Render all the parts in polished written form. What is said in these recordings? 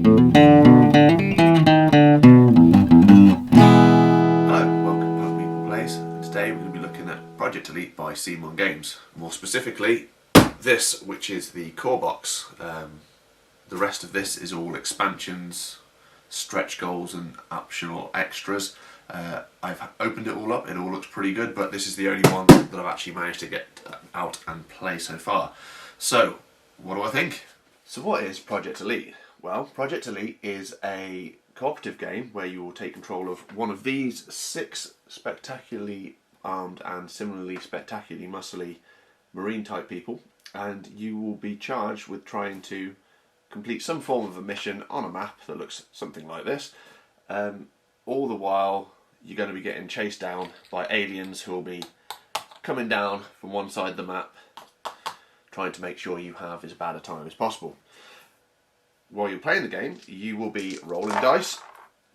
welcome to Puzzle People Plays, and today we're going to be looking at Project Elite by C1 Games. More specifically, this, which is the core box. The rest of this is all expansions, stretch goals and optional extras. I've opened it all up, it all looks pretty good, but this is the only one that I've actually managed to get out and play so far. So, what do I think? So what is Project Elite? Well, Project Elite is a cooperative game where you will take control of one of these 6 spectacularly armed and similarly spectacularly muscly marine type people, and you will be charged with trying to complete some form of a mission on a map that looks something like this. All the while you're going to be getting chased down by aliens who will be coming down from one side of the map, trying to make sure you have as bad a time as possible. While you're playing the game, you will be rolling dice,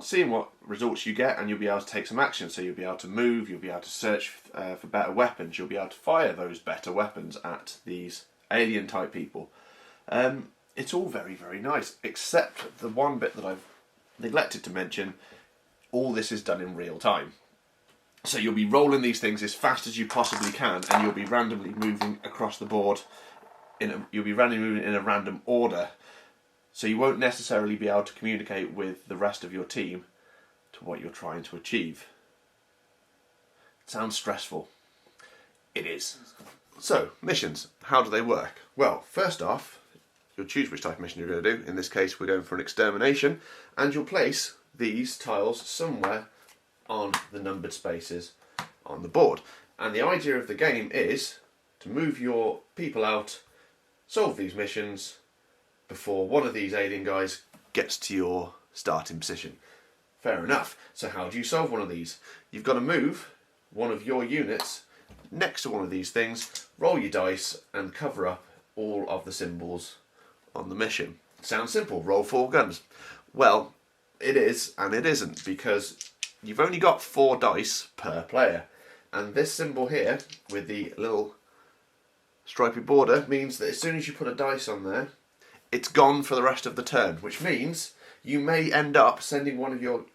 seeing what results you get, and you'll be able to take some action. So you'll be able to move, you'll be able to search for better weapons, you'll be able to fire those better weapons at these alien type people. It's all very, very nice, except the one bit that I've neglected to mention. All this is done in real time. So you'll be rolling these things as fast as you possibly can, and you'll be randomly moving across the board. You'll be randomly moving in a random order. So you won't necessarily be able to communicate with the rest of your team to what you're trying to achieve. It sounds stressful. It is. So, missions. How do they work? Well, first off, you'll choose which type of mission you're going to do. In this case, we're going for an extermination, and you'll place these tiles somewhere on the numbered spaces on the board. And the idea of the game is to move your people out, solve these missions before one of these alien guys gets to your starting position. Fair enough. So how do you solve one of these? You've got to move one of your units next to one of these things, roll your dice and cover up all of the symbols on the mission. Sounds simple, roll 4 guns. Well, it is and it isn't, because you've only got 4 dice per player, and this symbol here with the little stripy border means that as soon as you put a dice on there, it's gone for the rest of the turn, which means you may end up sending one of your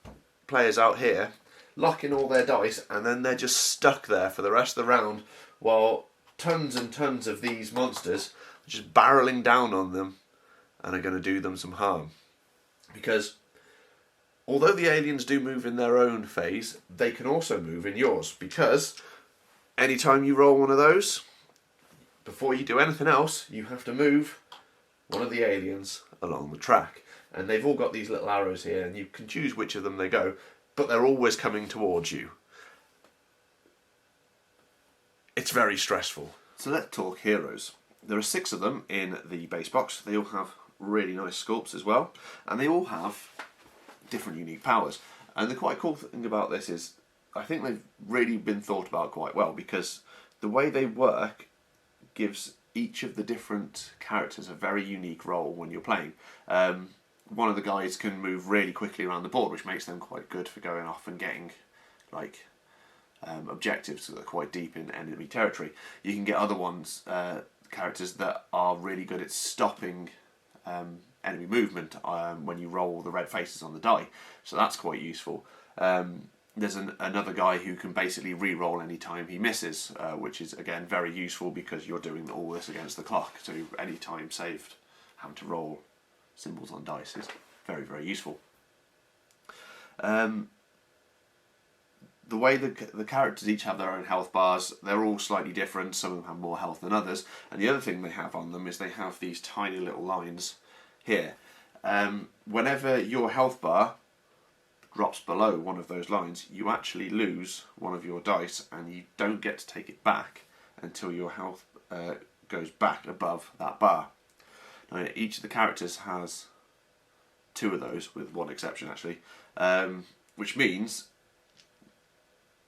players out here, locking all their dice, and then they're just stuck there for the rest of the round while tons and tons of these monsters are just barreling down on them and are going to do them some harm. Because although the aliens do move in their own phase, they can also move in yours, because anytime you roll one of those, before you do anything else, you have to move one of the aliens along the track. And they've all got these little arrows here, and you can choose which of them they go, but they're always coming towards you. It's very stressful. So let's talk heroes. There are 6 of them in the base box. They all have really nice sculpts as well, and they all have different unique powers. And the quite cool thing about this is I think they've really been thought about quite well, because the way they work gives each of the different characters a very unique role when you're playing. One of the guys can move really quickly around the board, which makes them quite good for going off and getting like objectives that are quite deep in enemy territory. You can get other ones, characters that are really good at stopping enemy movement when you roll the red faces on the die, so that's quite useful. There's another guy who can basically re-roll any time he misses, which is again very useful because you're doing all this against the clock, so any time saved having to roll symbols on dice is very, very useful. The way the characters each have their own health bars, they're all slightly different. Some of them have more health than others, and the other thing they have on them is they have these tiny little lines here. Whenever your health bar drops below one of those lines, you actually lose one of your dice, and you don't get to take it back until your health goes back above that bar. Now, each of the characters has 2 of those, with one exception actually, which means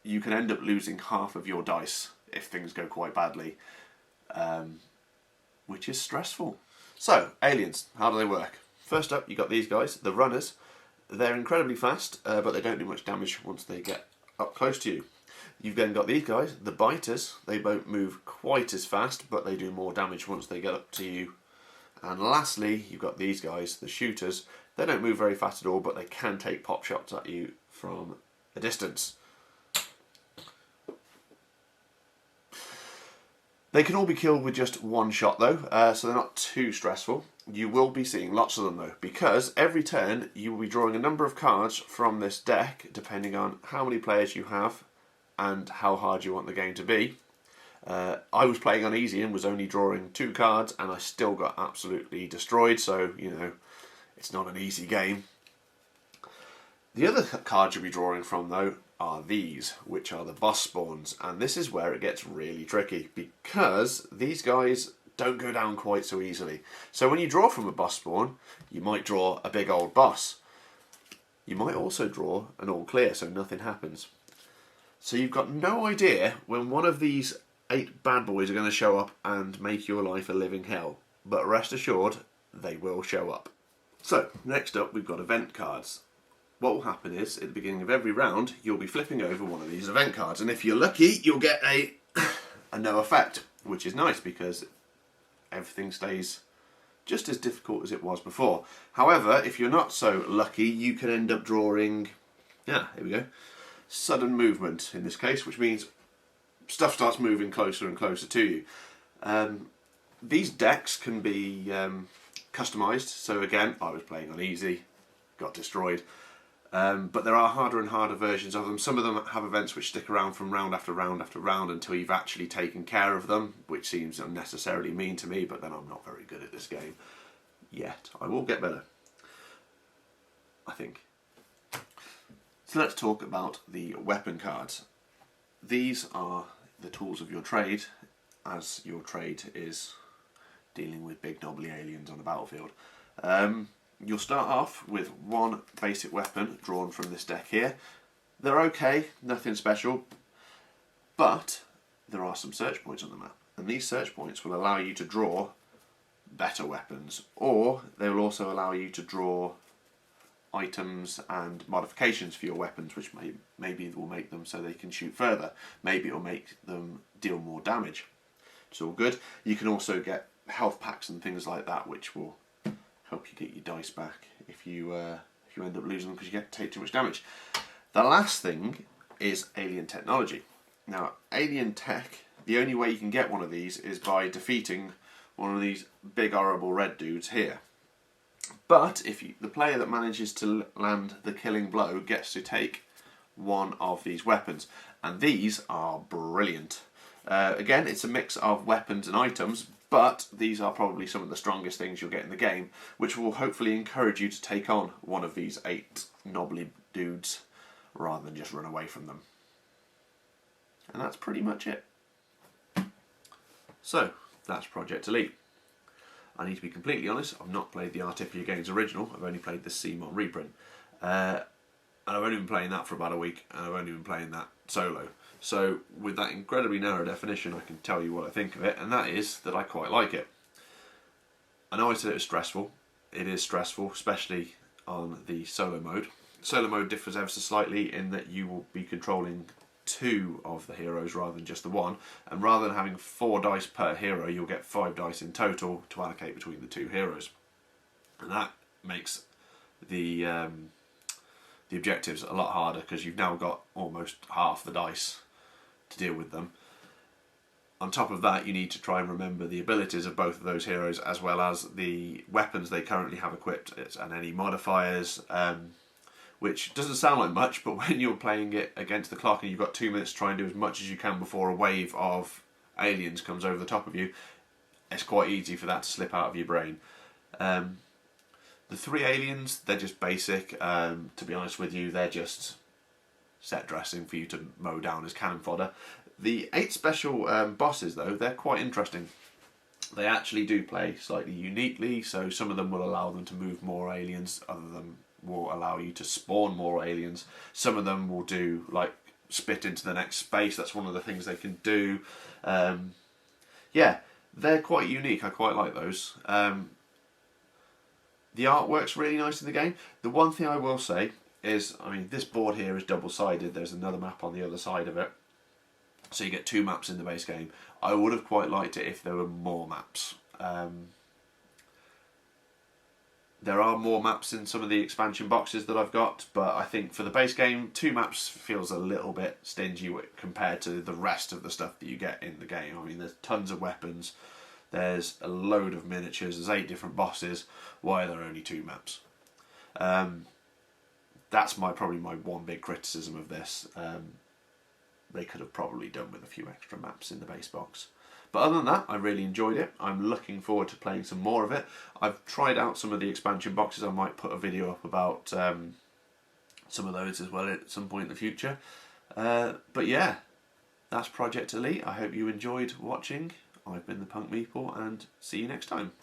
you can end up losing half of your dice if things go quite badly, which is stressful. So, aliens, how do they work? First up, you got these guys, the runners. They're incredibly fast, but they don't do much damage once they get up close to you. You've then got these guys, the biters. They don't move quite as fast, but they do more damage once they get up to you. And lastly, you've got these guys, the shooters. They don't move very fast at all, but they can take pop shots at you from a distance. They can all be killed with just one shot though, so they're not too stressful. You will be seeing lots of them though, because every turn you will be drawing a number of cards from this deck, depending on how many players you have and how hard you want the game to be. I was playing on easy and was only drawing 2 cards, and I still got absolutely destroyed, so, you know, it's not an easy game. The other cards you'll be drawing from though are these, which are the boss spawns, and this is where it gets really tricky, because these guys don't go down quite so easily. So when you draw from a boss spawn, you might draw a big old boss. You might also draw an all clear, so nothing happens. So you've got no idea when one of these 8 bad boys are going to show up and make your life a living hell, but rest assured, they will show up. So, next up we've got event cards. What will happen is, at the beginning of every round, you'll be flipping over one of these event cards, and if you're lucky, you'll get a no effect, which is nice because everything stays just as difficult as it was before. However, if you're not so lucky, you can end up drawing, here we go, sudden movement in this case, which means stuff starts moving closer and closer to you. These decks can be customised, so again, I was playing on easy, got destroyed. But there are harder and harder versions of them. Some of them have events which stick around from round after round after round until you've actually taken care of them, which seems unnecessarily mean to me, but then I'm not very good at this game yet. I will get better, I think. So let's talk about the weapon cards. These are the tools of your trade, as your trade is dealing with big knobbly aliens on the battlefield. You'll start off with one basic weapon drawn from this deck here. They're okay, nothing special, but there are some search points on the map, and these search points will allow you to draw better weapons, or they will also allow you to draw items and modifications for your weapons, which maybe will make them so they can shoot further. Maybe it will make them deal more damage. It's all good. You can also get health packs and things like that, which will help you get your dice back if you end up losing them because you take too much damage. The last thing is alien technology. Now, alien tech, the only way you can get one of these is by defeating one of these big horrible red dudes here. But the player that manages to land the killing blow gets to take one of these weapons, and these are brilliant. Again, it's a mix of weapons and items, but these are probably some of the strongest things you'll get in the game, which will hopefully encourage you to take on one of these 8 knobbly dudes rather than just run away from them. And that's pretty much it. So, that's Project Elite. I need to be completely honest, I've not played the Artifia Games original, I've only played the CMON reprint. And I've only been playing that for about a week, and I've only been playing that solo. So with that incredibly narrow definition, I can tell you what I think of it, and that is that I quite like it. I know I said it was stressful. It is stressful, especially on the solo mode. Solo mode differs ever so slightly in that you will be controlling 2 of the heroes rather than just the one, and rather than having 4 dice per hero, you'll get 5 dice in total to allocate between the 2 heroes. And that makes the objectives a lot harder because you've now got almost half the dice to deal with them. On top of that, you need to try and remember the abilities of both of those heroes as well as the weapons they currently have equipped and any modifiers, which doesn't sound like much, but when you're playing it against the clock and you've got 2 minutes to try and do as much as you can before a wave of aliens comes over the top of you, it's quite easy for that to slip out of your brain. The 3 aliens, they're just basic. To be honest with you, they're just set dressing for you to mow down as cannon fodder. The 8 special bosses, though, they're quite interesting. They actually do play slightly uniquely, so some of them will allow them to move more aliens, other of them will allow you to spawn more aliens. Some of them will do, like, spit into the next space. That's one of the things they can do. Yeah, they're quite unique. I quite like those. The artwork's really nice in the game. The one thing I will say is, I mean, this board here is double-sided. There's another map on the other side of it. So you get 2 maps in the base game. I would have quite liked it if there were more maps. There are more maps in some of the expansion boxes that I've got, but I think for the base game, 2 maps feels a little bit stingy compared to the rest of the stuff that you get in the game. I mean, there's tons of weapons, there's a load of miniatures, there's 8 different bosses. Why are there only 2 maps? That's probably my one big criticism of this. They could have probably done with a few extra maps in the base box. But other than that, I really enjoyed it. I'm looking forward to playing some more of it. I've tried out some of the expansion boxes. I might put a video up about some of those as well at some point in the future. But yeah, that's Project Elite. I hope you enjoyed watching. I've been the Punk Meeple, and see you next time.